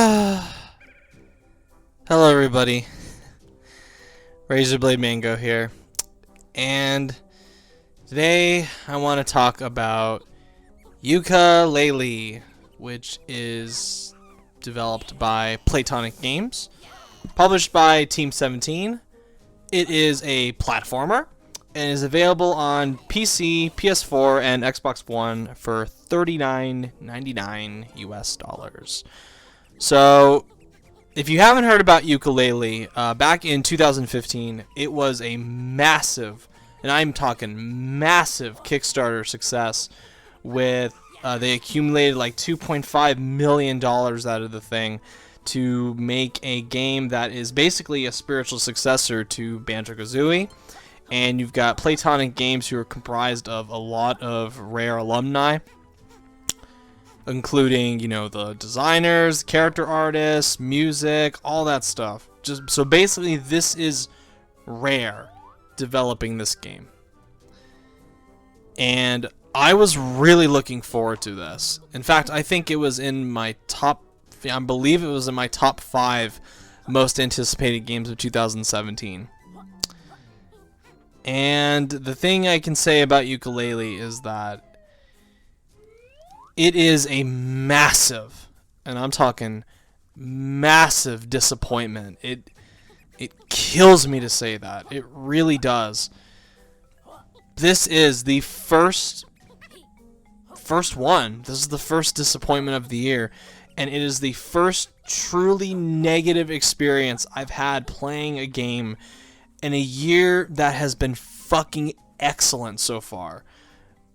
Hello everybody, Razorblade Mango here, and today I want to talk about Yooka-Laylee, which is developed by Playtonic Games, published by Team 17. It is a platformer and is available on PC, PS4, and Xbox One for $39.99 US. So, if you haven't heard about Yooka-Laylee, back in 2015, it was a massive, and I'm talking massive, Kickstarter success. With they accumulated like $2.5 million out of the thing to make a game that is basically a spiritual successor to Banjo-Kazooie. And you've got Playtonic Games, who are comprised of a lot of Rare alumni, including, you know, the designers, character artists, music, all that stuff. Just so basically, this is Rare developing this game, and I was really looking forward to this. In fact, I think it was in my top. I believe it was in my top 5 most anticipated games of 2017. And the thing I can say about Yooka-Laylee is that it is a massive, and I'm talking massive, disappointment. It kills me to say that. It really does. This is the first one. This is the first disappointment of the year, and it is the first truly negative experience I've had playing a game in a year that has been fucking excellent so far.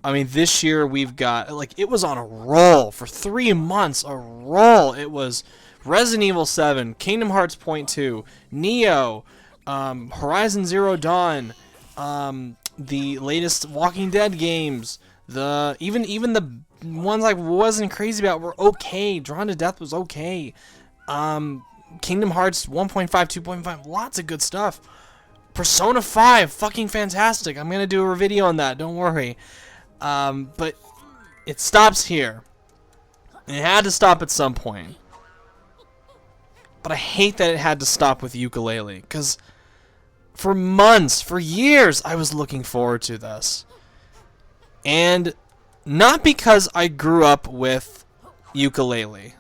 I mean, this year we've got, like, it was on a roll for 3 months, a roll. It was Resident Evil 7, Kingdom Hearts Point 2, Neo, Horizon Zero Dawn, the latest Walking Dead games, even the ones I wasn't crazy about were okay. Drawn to Death was okay. Kingdom Hearts 1.5, 2.5, lots of good stuff. Persona 5, fucking fantastic. I'm gonna do a video on that, don't worry. But it stops here. And it had to stop at some point. But I hate that it had to stop with Yooka-Laylee, because for months, for years, I was looking forward to this. And not because I grew up with Yooka-Laylee.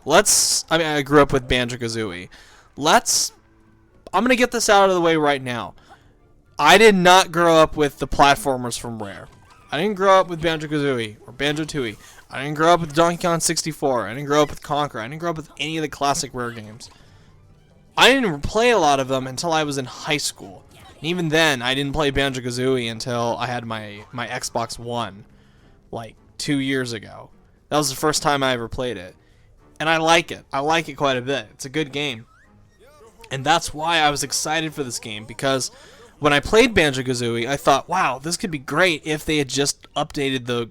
I grew up with Banjo-Kazooie. I'm gonna get this out of the way right now. I did not grow up with the platformers from Rare. I didn't grow up with Banjo-Kazooie or Banjo-Tooie. I didn't grow up with Donkey Kong 64. I didn't grow up with Conquer. I didn't grow up with any of the classic Rare games. I didn't play a lot of them until I was in high school. And even then, I didn't play Banjo-Kazooie until I had my Xbox One, like 2 years ago. That was the first time I ever played it. And I like it. I like it quite a bit. It's a good game. And that's why I was excited for this game, because when I played Banjo-Kazooie, I thought, wow, this could be great if they had just updated the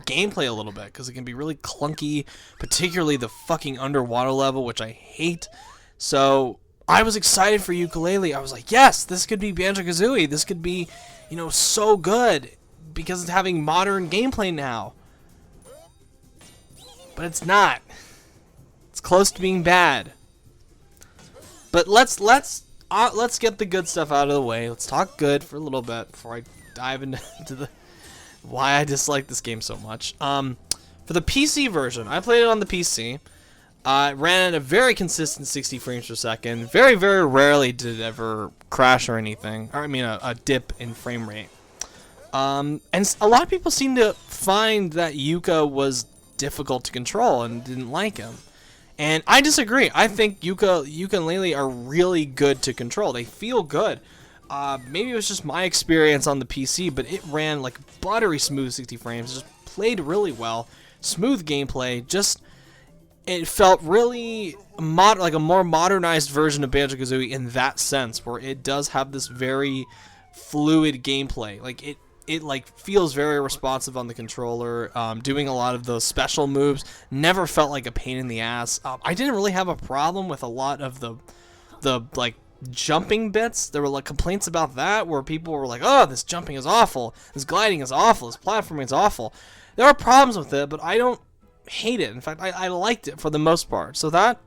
gameplay a little bit, because it can be really clunky, particularly the fucking underwater level, which I hate. So I was excited for Yooka-Laylee. I was like, yes, this could be Banjo-Kazooie. This could be, you know, so good, because it's having modern gameplay now. But it's not. It's close to being bad. But let's get the good stuff out of the way. Let's talk good for a little bit before I dive into why I dislike this game so much. For the PC version, I played it on the PC. It ran at a very consistent 60 frames per second. Very, very rarely did it ever crash or anything. Or, I mean, a dip in frame rate. And a lot of people seem to find that Yooka was difficult to control and didn't like him. And I disagree. I think Yooka and Laylee are really good to control. They feel good. Maybe it was just my experience on the PC, but it ran like buttery smooth 60 frames. Just played really well. Smooth gameplay. Just, it felt really like a more modernized version of Banjo-Kazooie in that sense, where it does have this very fluid gameplay. Like it like feels very responsive on the controller. Doing a lot of those special moves never felt like a pain in the ass. I didn't really have a problem with a lot of the like jumping bits. There were like complaints about that, where people were like, "Oh, this jumping is awful. This gliding is awful. This platforming is awful." There are problems with it, but I don't hate it. In fact, I liked it for the most part. So that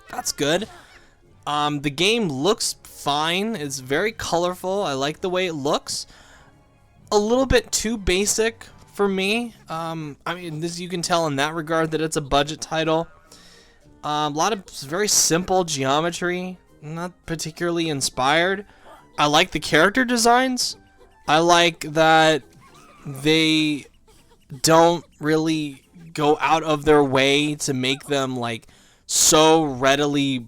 That's good. The game looks fine. It's very colorful. I like the way it looks. A little bit too basic for me. I mean, this, you can tell in that regard that it's a budget title. A lot of very simple geometry, not particularly inspired. I like the character designs. I like that they don't really go out of their way to make them like so readily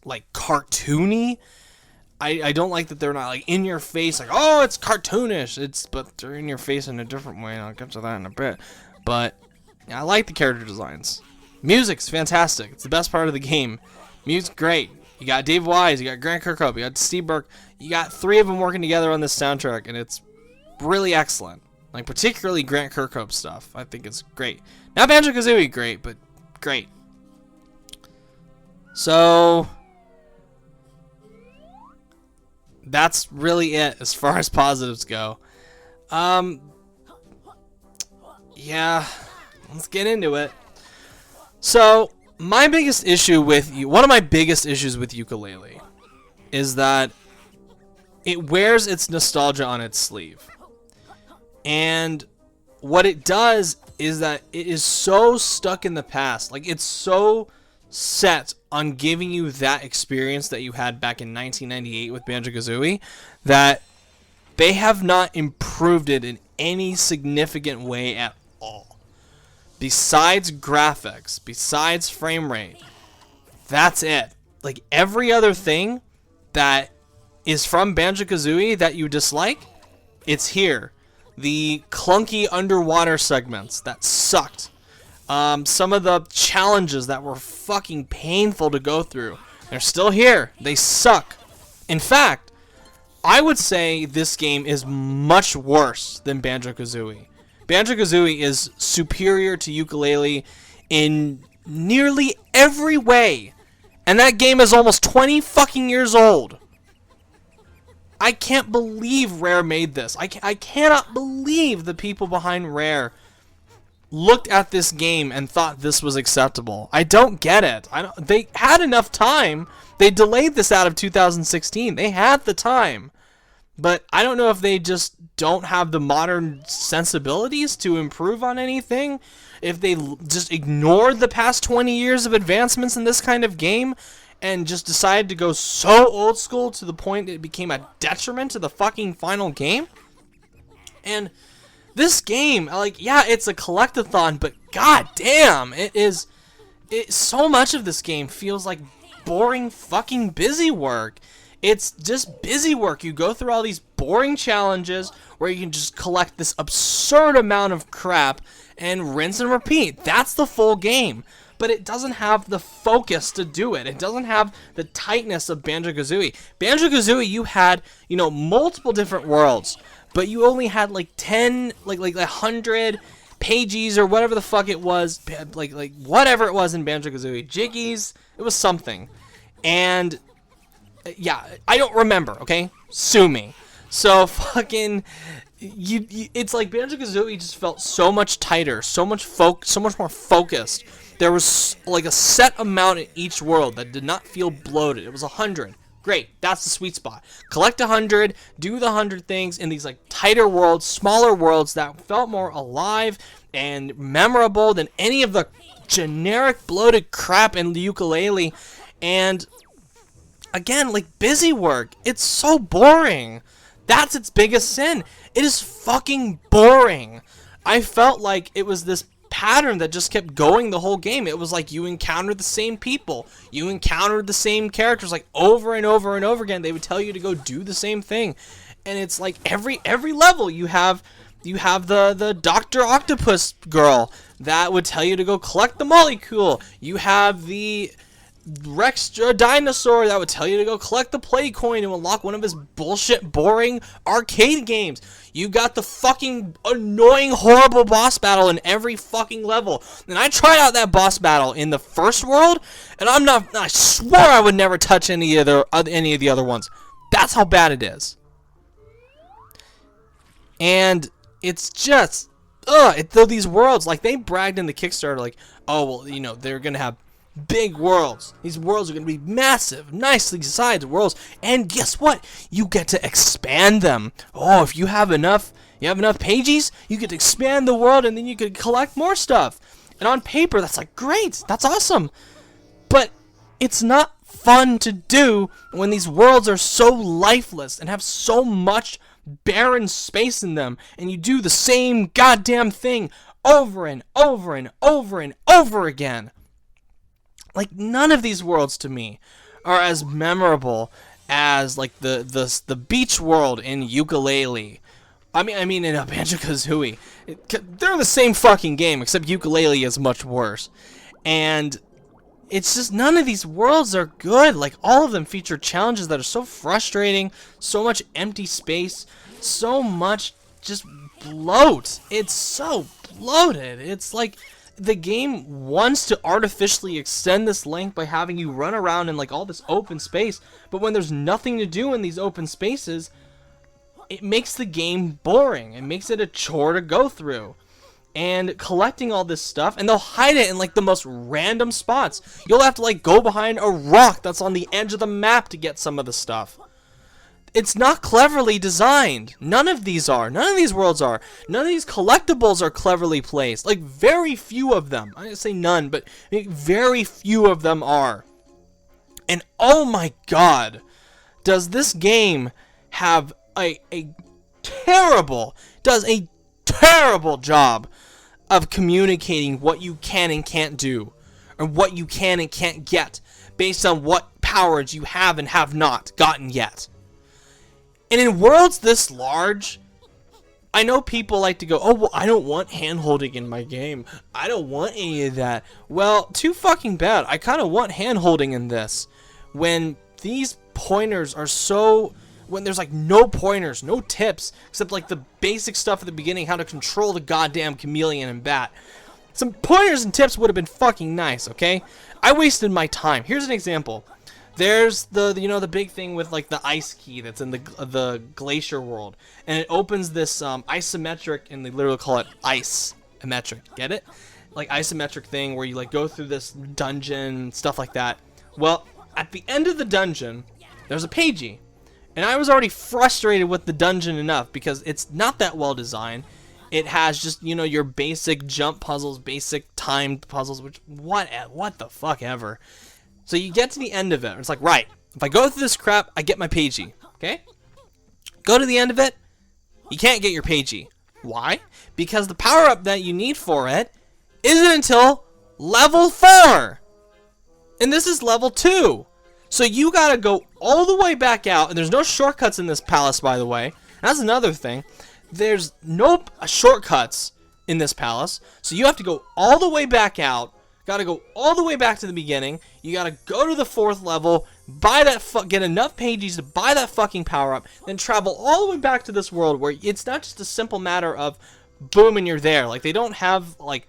like cartoony. I don't like that they're not like in your face like, oh, it's cartoonish. But they're in your face in a different way, and I'll get to that in a bit. But yeah, I like the character designs. Music's fantastic. It's the best part of the game. Music's great. You got Dave Wise, you got Grant Kirkhope, you got Steve Burke. You got three of them working together on this soundtrack, and it's really excellent. Like, particularly Grant Kirkhope stuff. I think it's great. Not banjo-kazooie great, but great. So that's really it as far as positives go. Yeah, let's get into it. So, my biggest issue with one of my biggest issues with Yooka-Laylee is that it wears its nostalgia on its sleeve. And what it does is that it is so stuck in the past. Like, it's so set on giving you that experience that you had back in 1998 with Banjo-Kazooie that they have not improved it in any significant way at all. Besides graphics, besides frame rate, that's it. Like, every other thing that is from Banjo-Kazooie that you dislike, it's here. The clunky underwater segments that sucked. Some of the challenges that were fucking painful to go through, they're still here. They suck. In fact, I would say this game is much worse than Banjo-Kazooie. Banjo-Kazooie is superior to Yooka-Laylee in nearly every way. And that game is almost 20 fucking years old. I can't believe Rare made this. I cannot believe the people behind Rare looked at this game and thought this was acceptable. I don't get it. They had enough time. They delayed this out of 2016. They had the time. But I don't know if they just don't have the modern sensibilities to improve on anything. If they just ignored the past 20 years of advancements in this kind of game and just decided to go so old school to the point it became a detriment to the fucking final game. And this game, like, yeah, it's a collectathon, but god damn, so much of this game feels like boring fucking busy work. It's just busy work. You go through all these boring challenges where you can just collect this absurd amount of crap and rinse and repeat. That's the full game. But it doesn't have the focus to do it. It doesn't have the tightness of Banjo-Kazooie. Banjo-Kazooie, you had, multiple different worlds, but you only had like 10, like 100 pages or whatever the fuck it was, like whatever it was in Banjo-Kazooie. Jiggies, it was something. And yeah, I don't remember, okay? Sue me. So fucking it's like Banjo-Kazooie just felt so much tighter, so much more focused. There was like a set amount in each world that did not feel bloated. It was 100. Great, that's the sweet spot. Collect 100, do the 100 things in these like tighter worlds, smaller worlds that felt more alive and memorable than any of the generic bloated crap in the Yooka-Laylee. And again, like busy work, it's so boring. That's its biggest sin. It is fucking boring. I felt like it was this pattern that just kept going the whole game. It was like you encountered the same people, you encountered the same characters like over and over and over again. They would tell you to go do the same thing, and it's like every level you have the Dr. Octopus girl that would tell you to go collect the molecule. You have the Rex dinosaur that would tell you to go collect the play coin to unlock one of his bullshit boring arcade games. You got the fucking annoying horrible boss battle in every fucking level. And I tried out that boss battle in the first world, and I swore I would never touch any of the other ones. That's how bad it is. And it's just these worlds, like they bragged in the Kickstarter like, oh well, they're gonna have big worlds. These worlds are going to be massive, nicely sized worlds. And guess what? You get to expand them. Oh, if you have enough pages, you get to expand the world, and then you could collect more stuff. And on paper, that's like great. That's awesome. But it's not fun to do when these worlds are so lifeless and have so much barren space in them, and you do the same goddamn thing over and over and over and over again. Like, none of these worlds to me are as memorable as like the beach world in Yooka-Laylee. I mean in a banjo-kazooie. They're the same fucking game, except Yooka-Laylee is much worse. And it's just, none of these worlds are good. Like, all of them feature challenges that are so frustrating, so much empty space, so much just bloat. It's so bloated. It's like the game wants to artificially extend this length by having you run around in like all this open space, but when there's nothing to do in these open spaces, it makes the game boring. It makes it a chore to go through. And collecting all this stuff, and they'll hide it in like the most random spots. You'll have to like go behind a rock that's on the edge of the map to get some of the stuff. It's not cleverly designed. None of these are. None of these worlds are. None of these collectibles are cleverly placed. Like, very few of them. I didn't say none, but very few of them are. And oh my god, does this game have a terrible job of communicating what you can and can't do, or what you can and can't get, based on what powers you have and have not gotten yet. And in worlds this large, I know people like to go, oh, well, I don't want hand-holding in my game. I don't want any of that. Well, too fucking bad. I kind of want hand-holding in this. When these pointers are so... when there's like no pointers, no tips, except like the basic stuff at the beginning, how to control the goddamn chameleon and bat. Some pointers and tips would have been fucking nice, okay? I wasted my time. Here's an example. There's the big thing with like the ice key that's in the glacier world, and it opens this isometric, and they literally call it isometric. Get it? Like isometric thing where you like go through this dungeon, stuff like that. Well, at the end of the dungeon, there's a pagey. And I was already frustrated with the dungeon enough because it's not that well designed. It has just, your basic jump puzzles, basic timed puzzles, which, what the fuck ever. So you get to the end of it, and it's like, right, if I go through this crap, I get my pagey, okay? Go to the end of it, you can't get your pagey. Why? Because the power-up that you need for it isn't until level 4. And this is level 2. So you gotta go all the way back out, and there's no shortcuts in this palace, by the way. That's another thing. There's no shortcuts in this palace, so you have to go all the way back out. Gotta go all the way back to the beginning. You gotta go to the 4th level, buy that get enough pages to buy that fucking power up, then travel all the way back to this world where it's not just a simple matter of boom and you're there. Like, they don't have like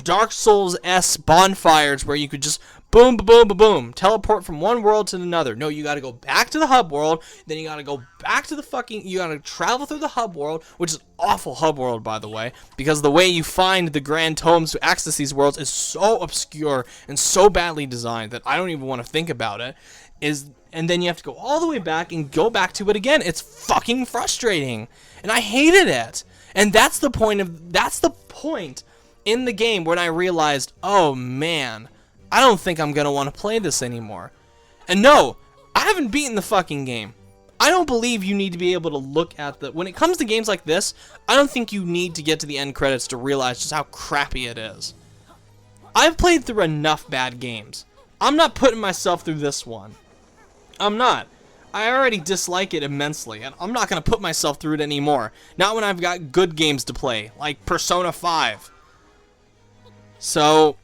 Dark Souls-esque bonfires where you could just boom, boom, boom, boom, teleport from one world to another. No, you gotta go back to the hub world, then you gotta go back to the you gotta travel through the hub world, which is awful hub world, by the way, because the way you find the grand tomes to access these worlds is so obscure and so badly designed that I don't even want to think about it. And then you have to go all the way back and go back to it again. It's fucking frustrating, and I hated it. And that's the point in the game when I realized, oh man, I don't think I'm gonna want to play this anymore. And no, I haven't beaten the fucking game. I don't believe you need to be able to look at when it comes to games like this, I don't think you need to get to the end credits to realize just how crappy it is. I've played through enough bad games. I'm not putting myself through this one. I'm not. I already dislike it immensely, and I'm not gonna put myself through it anymore. Not when I've got good games to play, like Persona 5. So,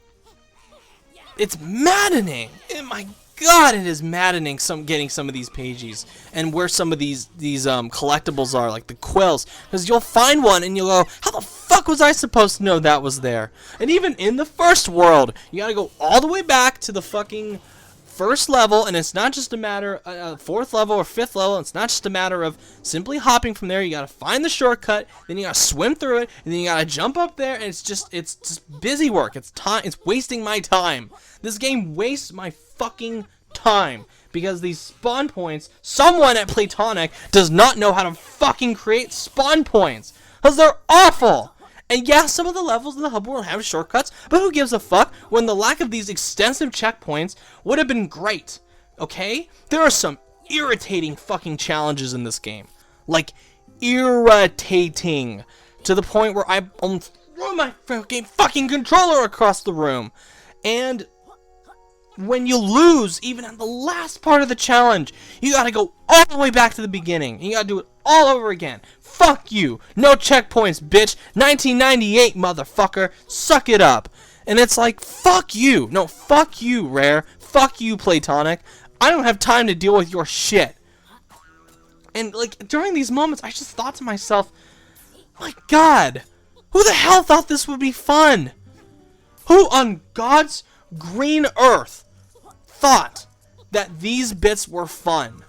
it's maddening. Oh my god, it is maddening getting some of these pages and where some of these collectibles are, like the quills. Because you'll find one and you'll go, how the fuck was I supposed to know that was there? And even in the first world, you gotta go all the way back to the fucking first level, and it's not just a matter of fourth level or fifth level. It's not just a matter of simply hopping from there. You gotta find the shortcut, then you gotta swim through it, and then you gotta jump up there, and it's just busy work. It's wasting my time. This game wastes my fucking time because these spawn points, someone at Playtonic does not know how to fucking create spawn points, because they're awful. And yeah, some of the levels in the hub world have shortcuts, but who gives a fuck when the lack of these extensive checkpoints would have been great, okay? There are some irritating fucking challenges in this game. Like, irritating. To the point where I almost threw my fucking controller across the room. And when you lose, even at the last part of the challenge, you gotta go all the way back to the beginning. You gotta do it all over again. Fuck you. No checkpoints, bitch. 1998, motherfucker. Suck it up. And it's like, fuck you. No, fuck you, Rare. Fuck you, Playtonic. I don't have time to deal with your shit. And, like, during these moments, I just thought to myself, my God, who the hell thought this would be fun? Who on God's green earth thought that these bits were fun?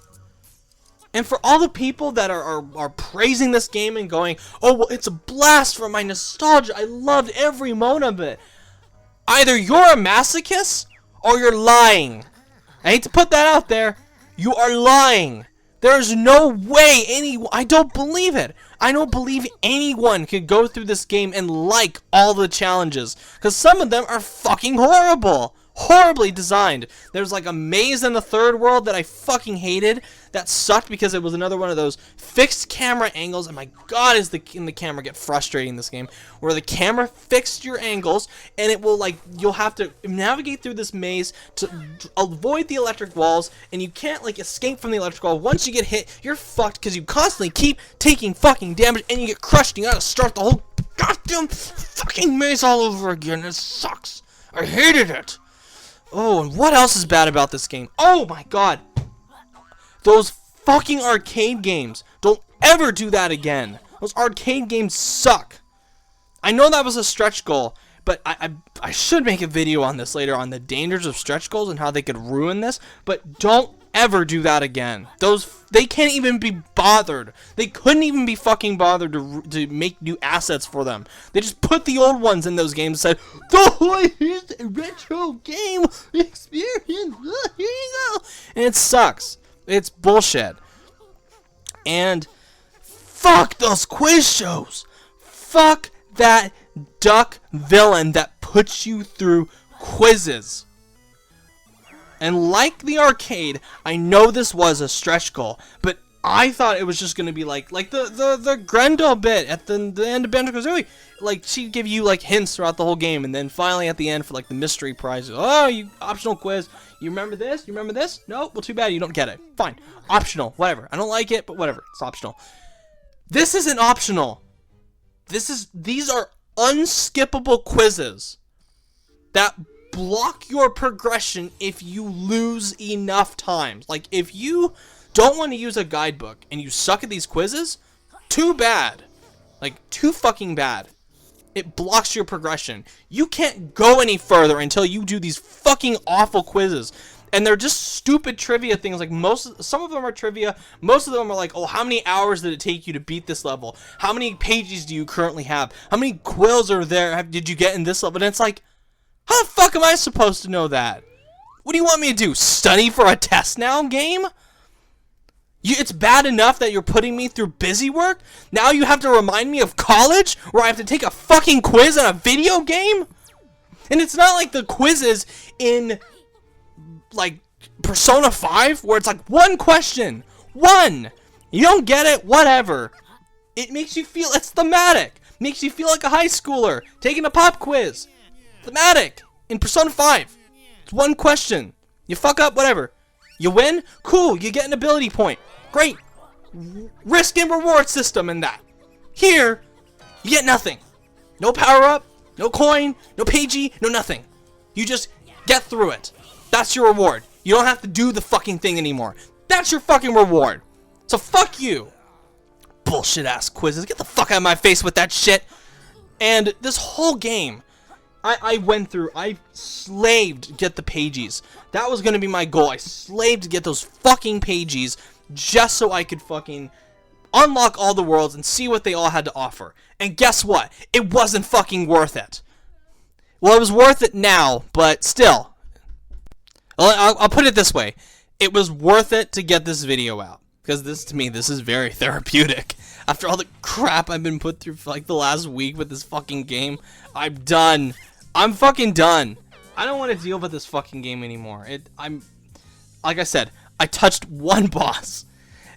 And for all the people that are praising this game and going, oh, well, it's a blast for my nostalgia, I loved every moment of it. Either you're a masochist or you're lying. I hate to put that out there. You are lying. There's no way I don't believe it. I don't believe anyone could go through this game and like all the challenges. Because some of them are fucking horrible. Horribly designed. There's like a maze in the third world that I fucking hated. That sucked because it was another one of those fixed camera angles. And my God, is the camera get frustrating in this game. Where the camera fixed your angles, and it will like, you'll have to navigate through this maze to avoid the electric walls, and you can't like escape from the electric wall. Once you get hit, you're fucked because you constantly keep taking fucking damage, and you get crushed. You gotta start the whole goddamn fucking maze all over again. It sucks. I hated it. Oh, and what else is bad about this game? Oh my God. Those fucking arcade games. Don't ever do that again. Those arcade games suck. I know that was a stretch goal, but I should make a video on this later on the dangers of stretch goals and how they could ruin this, but don't ever do that again. They can't even be bothered. They couldn't even be fucking bothered to make new assets for them. They just put the old ones in those games and said, "Oh, here's a retro game experience. Here you go." And it sucks. It's bullshit. And fuck those quiz shows. Fuck that duck villain that puts you through quizzes. And like the arcade, I know this was a stretch goal, but I thought it was just gonna be like the Grendel bit at the end of banjo-kazooie. Like, she'd give you like hints throughout the whole game, and then finally at the end for like the mystery prize, oh, you optional quiz. You remember this? You remember this? No? Well, too bad you don't get it. Fine. Optional. Whatever. I don't like it, but whatever. It's optional. This isn't optional. These are unskippable quizzes that block your progression if you lose enough times. Like, if you don't want to use a guidebook and you suck at these quizzes, too bad. Like, too fucking bad. It blocks your progression. You can't go any further until you do these fucking awful quizzes. And they're just stupid trivia things. Like, some of them are trivia. Most of them are like, oh, how many hours did it take you to beat this level? How many pages do you currently have? How many quills are there? Did you get in this level? And it's like, how the fuck am I supposed to know that? What do you want me to do? Study for a test now, game? It's bad enough that you're putting me through busy work? Now you have to remind me of college, where I have to take a fucking quiz in a video game? And it's not like the quizzes in, like, Persona 5, where it's like one question. One! You don't get it? Whatever. It makes you feel, it's thematic. Makes you feel like a high schooler taking a pop quiz. Thematic. In Persona 5. It's one question. You fuck up, whatever. You win? Cool, you get an ability point. Great. Risk and reward system in that. Here, you get nothing. No power up, no coin, no pagey, no nothing. You just get through it. That's your reward. You don't have to do the fucking thing anymore. That's your fucking reward. So fuck you. Bullshit ass quizzes. Get the fuck out of my face with that shit. And this whole game, I went through, I slaved to get the pages. That was gonna be my goal. I slaved to get those fucking pages just so I could fucking unlock all the worlds and see what they all had to offer. And guess what? It wasn't fucking worth it. Well, it was worth it now, but still. I'll put it this way. It was worth it to get this video out. Because this, to me, this is very therapeutic. After all the crap I've been put through for like the last week with this fucking game, I'm done. I'm fucking done. I don't want to deal with this fucking game anymore. Like I said, I touched one boss.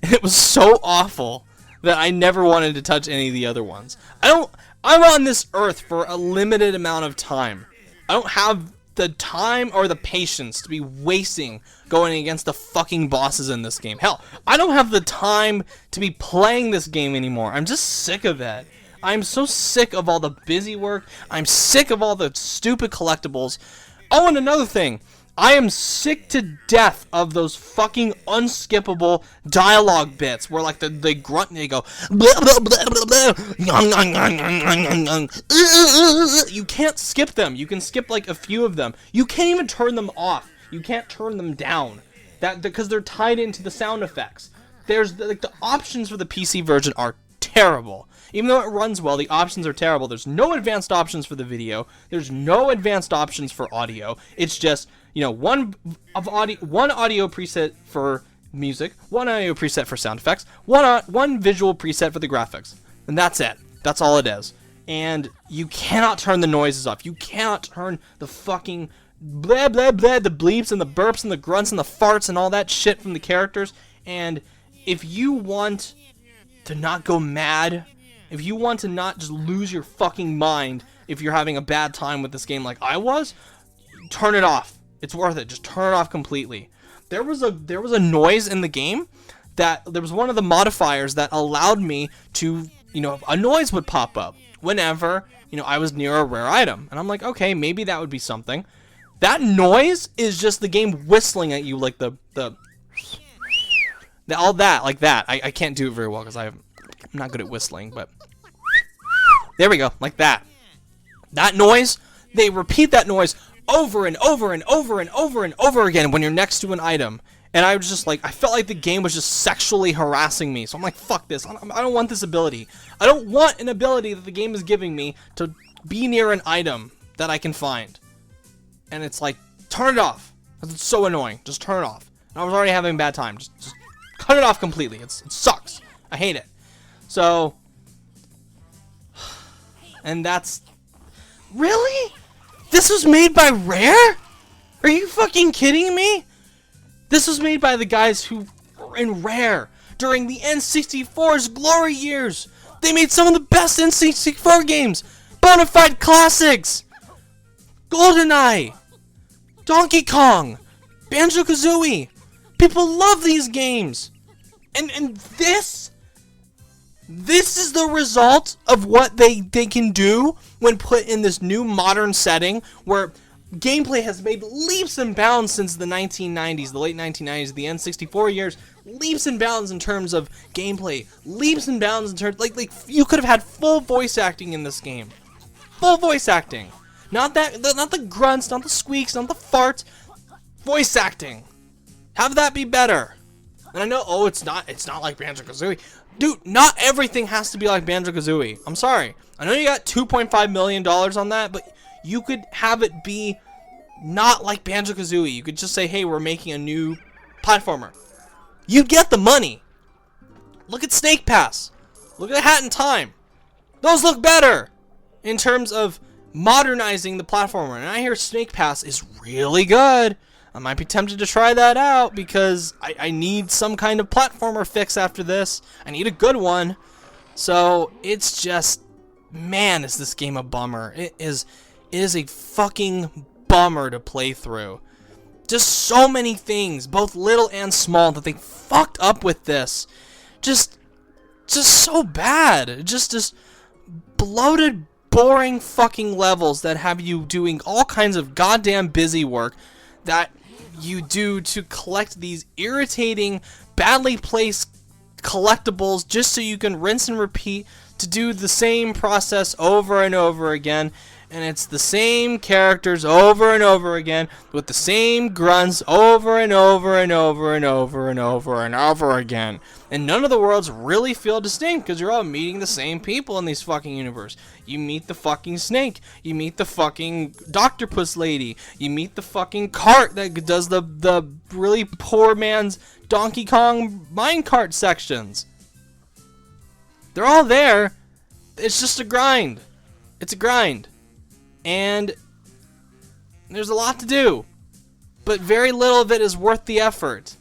And it was so awful that I never wanted to touch any of the other ones. I'm on this earth for a limited amount of time. I don't have the time or the patience to be wasting going against the fucking bosses in this game. Hell, I don't have the time to be playing this game anymore. I'm just sick of it. I'm so sick of all the busy work. I'm sick of all the stupid collectibles. Oh, and another thing. I am sick to death of those fucking unskippable dialogue bits where like they grunt and they go blah, blah, blah, blah, blah. You can't skip them. You can skip like a few of them. You can't even turn them off. You can't turn them down. That because they're tied into the sound effects. There's like the options for the PC version are terrible. Even though it runs well, the options are terrible. There's no advanced options for the video. There's no advanced options for audio. It's just, you know, one audio preset for music, one audio preset for sound effects, one visual preset for the graphics. And that's it. That's all it is. And you cannot turn the noises off. You cannot turn the fucking blah blah blah, the bleeps and the burps and the grunts and the farts and all that shit from the characters. And if you want to not go mad, if you want to not just lose your fucking mind if you're having a bad time with this game like I was, turn it off. It's worth it. Just turn it off completely. There was a noise in the game that there was one of the modifiers that allowed me to, you know, a noise would pop up whenever, you know, I was near a rare item. And I'm like, okay, maybe that would be something. That noise is just the game whistling at you like the all that, like that. I can't do it very well because I'm not good at whistling, but there we go, like that. That noise, they repeat that noise over and over and over and over and over again when you're next to an item. And I was just like, I felt like the game was just sexually harassing me. So I'm like, fuck this. I don't want this ability. I don't want an ability that the game is giving me to be near an item that I can find. And it's like, turn it off. It's so annoying. Just turn it off. And I was already having a bad time. Just cut it off completely. It sucks. I hate it. So, and that's, really? This was made by Rare? Are you fucking kidding me? This was made by the guys who were in Rare during the N64's glory years. They made some of the best N64 games. Bonafide classics. GoldenEye. Donkey Kong. Banjo-Kazooie. People love these games. And this is the result of what they can do when put in this new modern setting where gameplay has made leaps and bounds since the 1990s, the late 1990s, the N64 years. Leaps and bounds in terms of gameplay. Leaps and bounds in terms, like you could have had full voice acting in this game. Full voice acting. Not the grunts, not the squeaks, not the farts. Voice acting. Have that be better. And I know, oh, it's not like Banjo-Kazooie. Dude, not everything has to be like Banjo-Kazooie. I'm sorry. I know you got $2.5 million on that, but you could have it be not like Banjo-Kazooie. You could just say, hey, we're making a new platformer. You'd get the money. Look at Snake Pass. Look at Hat in Time. Those look better in terms of modernizing the platformer. And I hear Snake Pass is really good. I might be tempted to try that out because I need some kind of platformer fix after this. I need a good one. So it's just, man, is this game a bummer. It is a fucking bummer to play through. Just so many things, both little and small, that they fucked up with this. Just so bad. Just bloated, boring fucking levels that have you doing all kinds of goddamn busy work that you do to collect these irritating, badly placed collectibles just so you can rinse and repeat to do the same process over and over again. and it's the same characters over and over again with the same grunts over and over and over and over and over and over again. And none of the worlds really feel distinct because you're all meeting the same people in these fucking universe. You meet the fucking snake. You meet the fucking Doctopus lady. You meet the fucking cart that does the really poor man's Donkey Kong minecart sections. They're all there. It's just a grind. It's a grind. And there's a lot to do. But very little of it is worth the effort.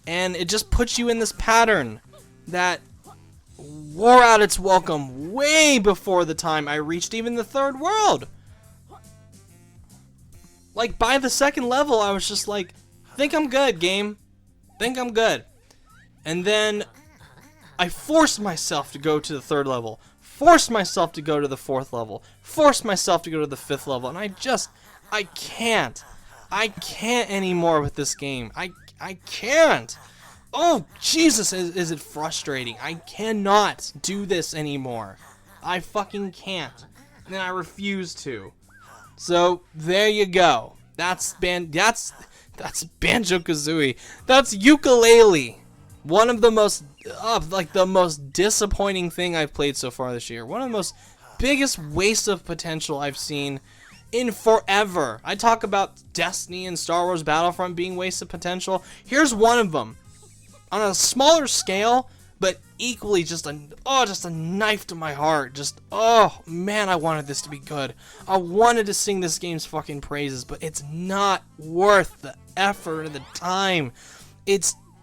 And it just puts you in this pattern that wore out its welcome way before the time I reached even the third world. Like, by the second level, I was just like, think I'm good, game. Think I'm good. And then I forced myself to go to the third level. Forced myself to go to the fourth level. Forced myself to go to the fifth level. And I can't. I can't anymore with this game. I can't. Oh, Jesus, is it frustrating. I cannot do this anymore. I fucking can't. And I refuse to. So, there you go. That's banjo-kazooie. That's Yooka-Laylee. One of the most, the most disappointing thing I've played so far this year. One of the most biggest waste of potential I've seen in forever. I talk about Destiny and Star Wars Battlefront being wasted potential. Here's one of them. On a smaller scale, but equally just a knife to my heart. Just, oh man, I wanted this to be good. I wanted to sing this game's fucking praises, but it's not worth the effort and the time.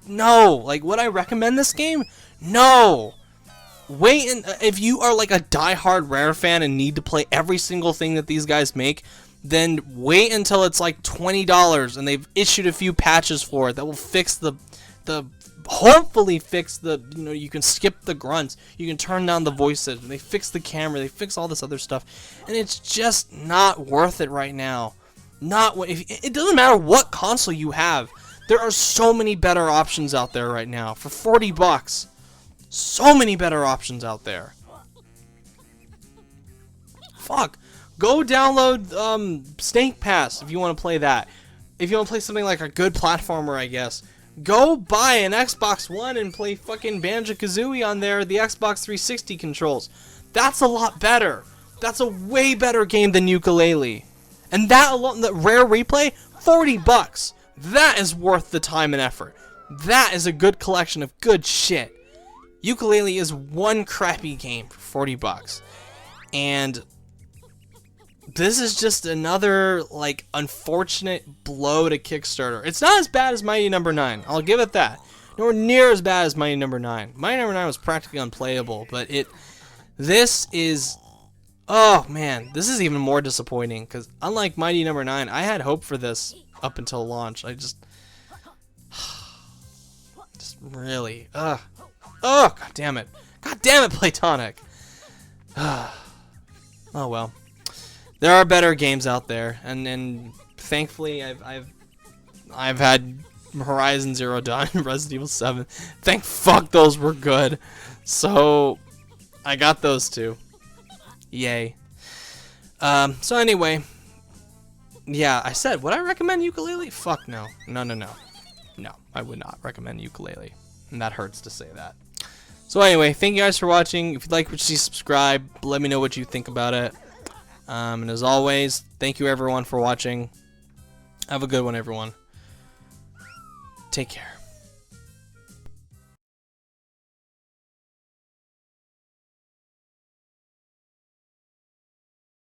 No. Like, would I recommend this game? No. Wait, if you are like a die-hard Rare fan and need to play every single thing that these guys make, then wait until it's like $20 and they've issued a few patches for it that will fix hopefully fix you can skip the grunts, you can turn down the voices, they fix the camera, they fix all this other stuff, and it's just not worth it right now. It doesn't matter what console you have. There are so many better options out there right now for $40. So many better options out there. Fuck. Go download Snake Pass if you want to play that. If you want to play something like a good platformer, I guess. Go buy an Xbox One and play fucking Banjo-Kazooie on there, the Xbox 360 controls. That's a lot better. That's a way better game than Yooka-Laylee. And that alone, the Rare Replay, $40. That is worth the time and effort. That is a good collection of good shit. Yooka-Laylee is one crappy game for $40. And this is just another, unfortunate blow to Kickstarter. It's not as bad as Mighty No. 9. I'll give it that. Nowhere near as bad as Mighty No. 9. Mighty No. 9 was practically unplayable, but this is, oh man, this is even more disappointing, because unlike Mighty No. 9, I had hope for this up until launch. I just really, oh, god damn it. God damn it, Platonic. Oh well. There are better games out there, and thankfully I've had Horizon Zero Dawn and Resident Evil 7. Thank fuck those were good. So I got those two. Yay. So anyway, yeah, I said, would I recommend Yooka-Laylee? Fuck no. No, I would not recommend Yooka-Laylee. And that hurts to say that. So anyway, thank you guys for watching. If you'd like what you see, subscribe. Let me know what you think about it. And as always, thank you everyone for watching. Have a good one, everyone. Take care.